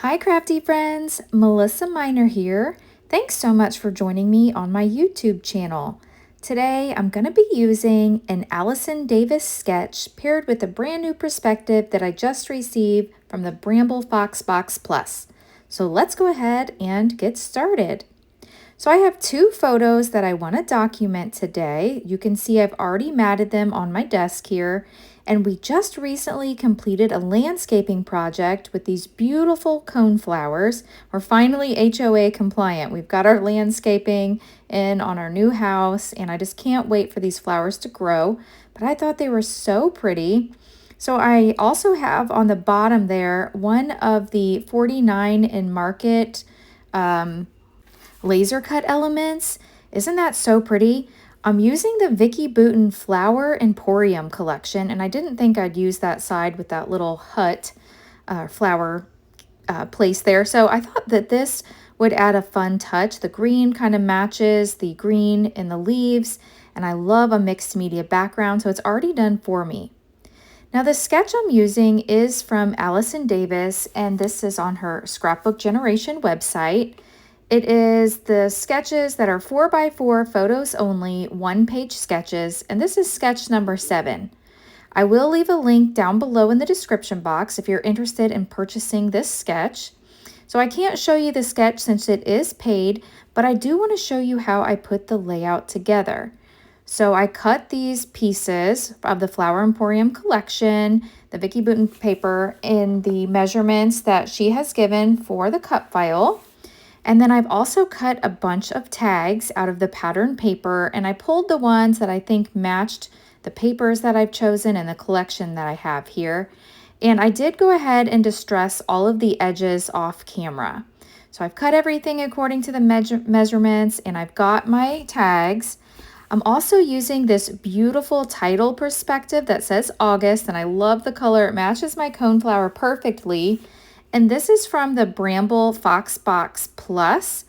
Hi crafty friends, Melissa Minor here. Thanks so much for joining me on my YouTube channel. Today I'm going to be using an Allison Davis sketch paired with a brand new perspective that I just received from the Bramble Fox Box Plus. So let's go ahead and get started. So I have two photos that I want to document today. You can see I've already matted them on my desk here. And we just recently completed a landscaping project with these beautiful cone flowers. We're finally HOA compliant. We've got our landscaping in on our new house, and I just can't wait for these flowers to grow. But I thought they were so pretty. So I also have on the bottom there one of the 49 in Market laser cut elements. Isn't that so pretty? I'm using the Vicky Bouton Flower Emporium collection, and I didn't think I'd use that side with that little hut flower place there. So I thought that this would add a fun touch. The green kind of matches the green in the leaves, and I love a mixed media background, so it's already done for me. Now the sketch I'm using is from Allison Davis, and this is on her Scrapbook Generation website. It is the sketches that are 4x4 photos only, one-page sketches, and this is sketch number 7. I will leave a link down below in the description box if you're interested in purchasing this sketch. So I can't show you the sketch since it is paid, but I do want to show you how I put the layout together. So I cut these pieces of the Flower Emporium collection, the Vicky Bouton paper, in the measurements that she has given for the cut file. And then I've also cut a bunch of tags out of the pattern paper, and I pulled the ones that I think matched the papers that I've chosen and the collection that I have here. And I did go ahead and distress all of the edges off camera. So I've cut everything according to the measurements, and I've got my tags. I'm also using this beautiful title perspective that says August, and I love the color. It matches my coneflower perfectly. And this is from the Bramble Fox Box Plus.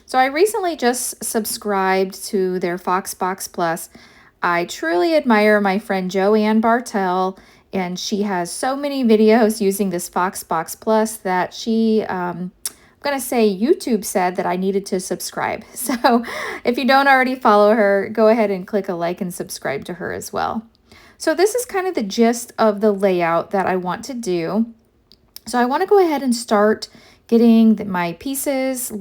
So I recently just subscribed to their Fox Box Plus. I truly admire my friend Joanne Bartel, and she has so many videos using this Fox Box Plus that I'm going to say YouTube said that I needed to subscribe. So if you don't already follow her, go ahead and click a like and subscribe to her as well. So this is kind of the gist of the layout that I want to do. So I want to go ahead and start getting my pieces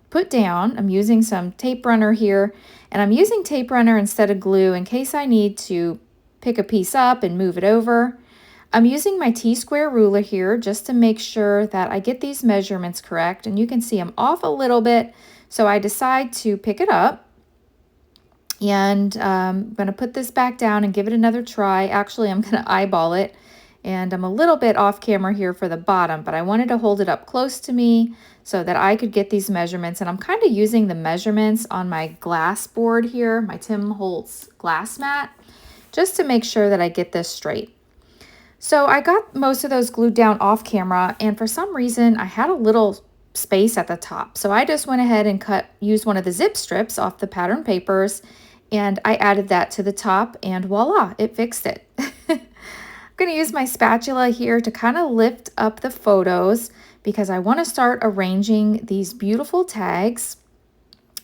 put down. I'm using some tape runner here, and I'm using tape runner instead of glue in case I need to pick a piece up and move it over. I'm using my T-square ruler here just to make sure that I get these measurements correct, and you can see I'm off a little bit, so I decide to pick it up. And I'm going to put this back down and give it another try. Actually, I'm going to eyeball it. And I'm a little bit off camera here for the bottom, but I wanted to hold it up close to me so that I could get these measurements. And I'm kind of using the measurements on my glass board here, my Tim Holtz glass mat, just to make sure that I get this straight. So I got most of those glued down off camera, and for some reason I had a little space at the top. So I just went ahead and used one of the zip strips off the pattern papers, and I added that to the top, and voila, it fixed it. I'm going to use my spatula here to kind of lift up the photos because I want to start arranging these beautiful tags.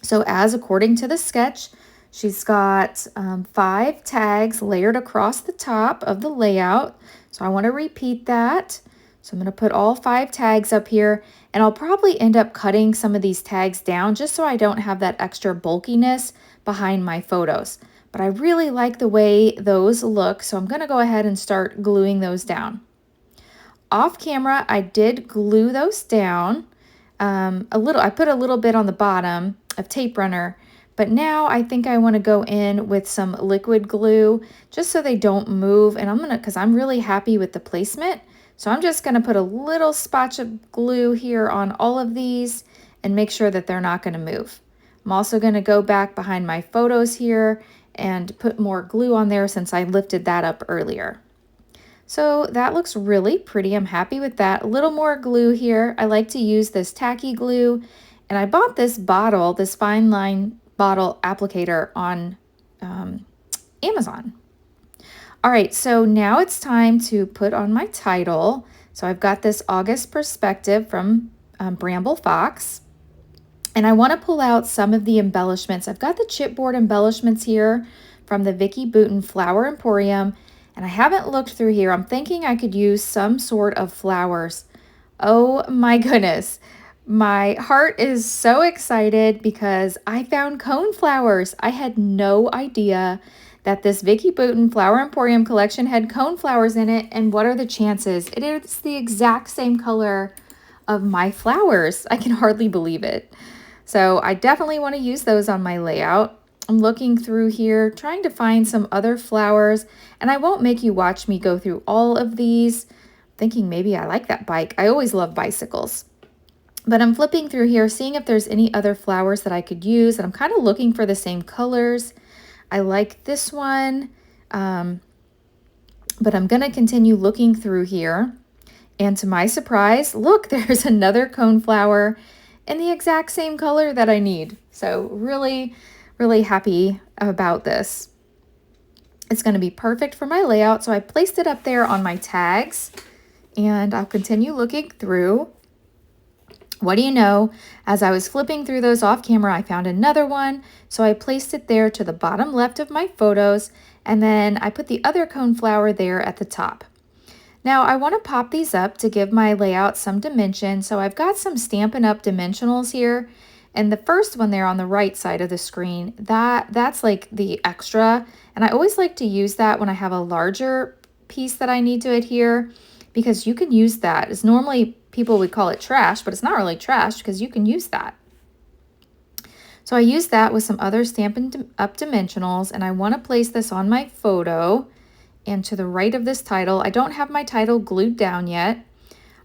So as according to the sketch, she's got 5 tags layered across the top of the layout. So I want to repeat that. So I'm going to put all 5 tags up here, and I'll probably end up cutting some of these tags down just so I don't have that extra bulkiness behind my photos. But I really like the way those look, so I'm going to go ahead and start gluing those down. Off camera, I did glue those down I put a little bit on the bottom of tape runner, but now I think I want to go in with some liquid glue just so they don't move. And because I'm really happy with the placement, so I'm just going to put a little spotch of glue here on all of these and make sure that they're not going to move. I'm also going to go back behind my photos here and put more glue on there since I lifted that up earlier. So that looks really pretty. I'm happy with that. A little more glue here. I like to use this tacky glue, and I bought this bottle, this fine line bottle applicator on Amazon. All right, so now it's time to put on my title. So I've got this August perspective from Bramble Fox. And I want to pull out some of the embellishments. I've got the chipboard embellishments here from the Vicki Boutin Flower Emporium. And I haven't looked through here. I'm thinking I could use some sort of flowers. Oh my goodness. My heart is so excited because I found cone flowers. I had no idea that this Vicki Boutin Flower Emporium collection had cone flowers in it. And what are the chances? It is the exact same color of my flowers. I can hardly believe it. So I definitely want to use those on my layout. I'm looking through here, trying to find some other flowers, and I won't make you watch me go through all of these. Thinking maybe I like that bike. I always love bicycles. But I'm flipping through here, seeing if there's any other flowers that I could use, and I'm kind of looking for the same colors. I like this one, but I'm going to continue looking through here. And to my surprise, look, there's another cone flower in the exact same color that I need. So really, really happy about this. It's going to be perfect for my layout. So I placed it up there on my tags, and I'll continue looking through. What do you know? As I was flipping through those off camera, I found another one. So I placed it there to the bottom left of my photos, and then I put the other cone flower there at the top. Now I want to pop these up to give my layout some dimension. So I've got some Stampin' Up! Dimensionals here. And the first one there on the right side of the screen, that's like the extra. And I always like to use that when I have a larger piece that I need to adhere, because you can use that. It's normally people would call it trash, but it's not really trash because you can use that. So I use that with some other Stampin' Up! Dimensionals, and I want to place this on my photo. And to the right of this title, I don't have my title glued down yet.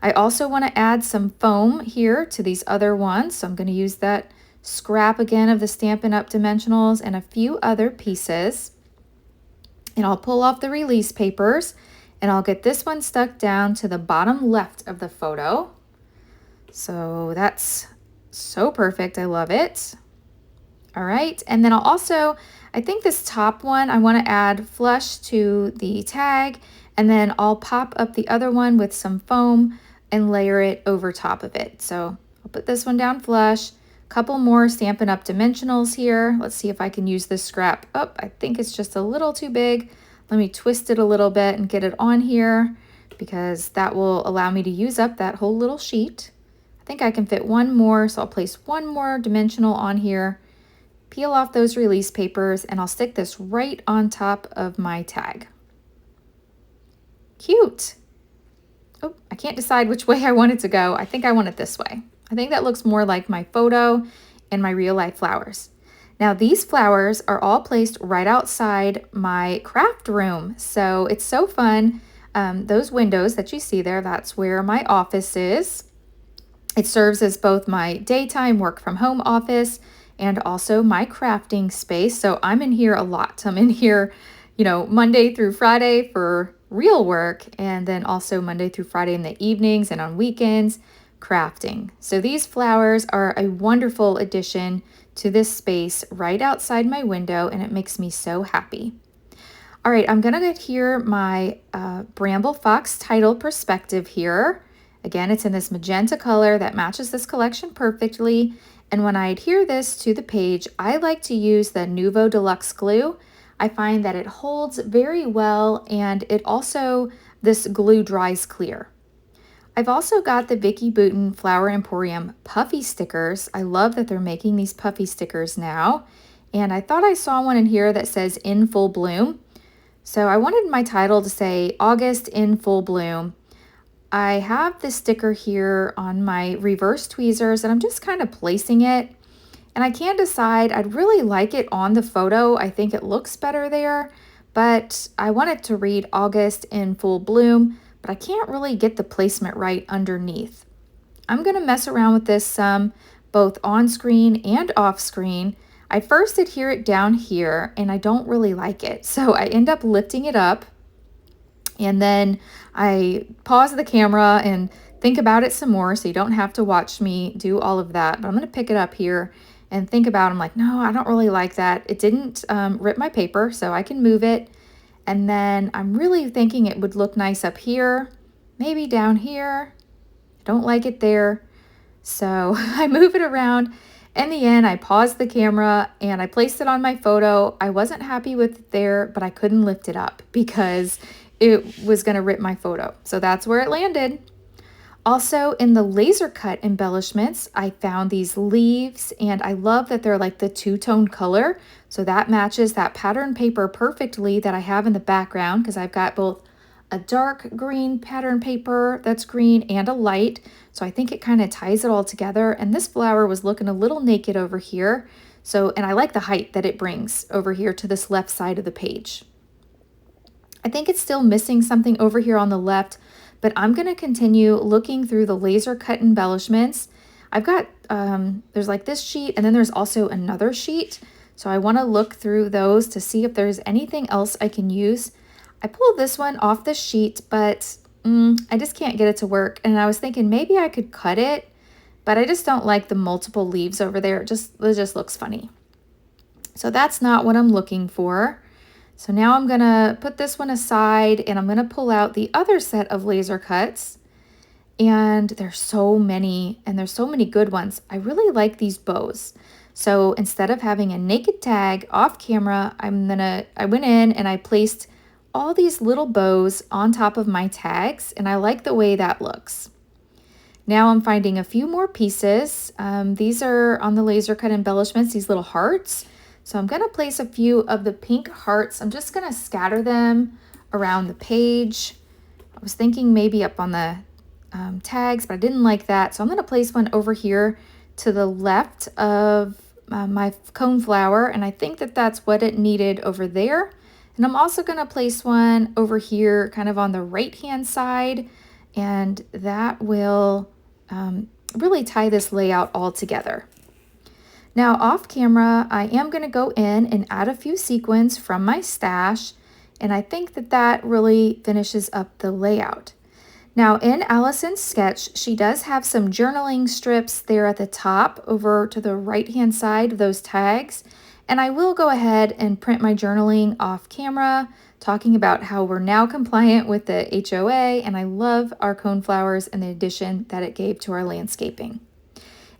I also want to add some foam here to these other ones. So I'm going to use that scrap again of the Stampin' Up! Dimensionals and a few other pieces. And I'll pull off the release papers, and I'll get this one stuck down to the bottom left of the photo. So that's so perfect. I love it. All right, and then I'll also, I think this top one, I want to add flush to the tag, and then I'll pop up the other one with some foam and layer it over top of it. So I'll put this one down flush, a couple more Stampin' Up! Dimensionals here. Let's see if I can use this scrap. Oh, I think it's just a little too big. Let me twist it a little bit and get it on here, because that will allow me to use up that whole little sheet. I think I can fit one more, so I'll place one more dimensional on here. Peel off those release papers, and I'll stick this right on top of my tag. Cute. Oh, I can't decide which way I want it to go. I think I want it this way. I think that looks more like my photo and my real life flowers. Now these flowers are all placed right outside my craft room. So it's so fun. Those windows that you see there, that's where my office is. It serves as both my daytime work from home office and also my crafting space. So I'm in here a lot. I'm in here, Monday through Friday for real work, and then also Monday through Friday in the evenings and on weekends, crafting. So these flowers are a wonderful addition to this space right outside my window, and it makes me so happy. All right, I'm gonna adhere my Bramble Fox title perspective here. Again, it's in this magenta color that matches this collection perfectly. And when I adhere this to the page, I like to use the Nuvo Deluxe glue. I find that it holds very well, and it also, this glue dries clear. I've also got the Vicki Boutin Flower Emporium puffy stickers. I love that they're making these puffy stickers now. And I thought I saw one in here that says in full bloom. So I wanted my title to say August in full bloom. I have this sticker here on my reverse tweezers, and I'm just kind of placing it. And I can't decide, I'd really like it on the photo. I think it looks better there, but I want it to read August in full bloom, but I can't really get the placement right underneath. I'm gonna mess around with this some, both on screen and off screen. I first adhere it down here, and I don't really like it. So I end up lifting it up, and then I pause the camera and think about it some more, so you don't have to watch me do all of that. But I'm gonna pick it up here and think about it. I'm like, no, I don't really like that. It didn't rip my paper, so I can move it. And then I'm really thinking it would look nice up here. maybe down here. I don't like it there. So I move it around. In the end, I paused the camera and I placed it on my photo. I wasn't happy with it there, but I couldn't lift it up because it was going to rip my photo. So that's where it landed. Also, in the laser cut embellishments, I found these leaves, and I love that they're like the two-tone color. So that matches that pattern paper perfectly that I have in the background, because I've got both a dark green pattern paper that's green and a light. So I think it kind of ties it all together. And this flower was looking a little naked over here. So, and I like the height that it brings over here to this left side of the page. I think it's still missing something over here on the left, but I'm going to continue looking through the laser cut embellishments. I've got, there's like this sheet, and then there's also another sheet. So I want to look through those to see if there's anything else I can use. I pulled this one off the sheet, but I just can't get it to work. And I was thinking maybe I could cut it, but I just don't like the multiple leaves over there. It just looks funny. So that's not what I'm looking for. So now I'm going to put this one aside, and I'm going to pull out the other set of laser cuts. And there's so many, and there's so many good ones. I really like these bows. So instead of having a naked tag off camera, I went in and I placed all these little bows on top of my tags, and I like the way that looks. Now I'm finding a few more pieces. These are on the laser cut embellishments, these little hearts. So I'm going to place a few of the pink hearts. I'm just going to scatter them around the page. I was thinking maybe up on the tags, but I didn't like that. So I'm going to place one over here to the left of my cone flower, and I think that that's what it needed over there. And I'm also going to place one over here kind of on the right-hand side, and that will really tie this layout all together. Now off camera, I am going to go in and add a few sequins from my stash, and I think that that really finishes up the layout. Now in Allison's sketch, she does have some journaling strips there at the top over to the right-hand side of those tags, and I will go ahead and print my journaling off camera, talking about how we're now compliant with the HOA, and I love our cone flowers and the addition that it gave to our landscaping.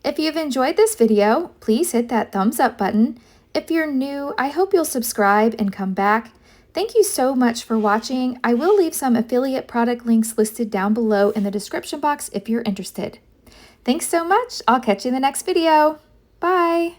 If you've enjoyed this video, please hit that thumbs up button. If you're new, I hope you'll subscribe and come back. Thank you so much for watching. I will leave some affiliate product links listed down below in the description box if you're interested. Thanks so much. I'll catch you in the next video. Bye.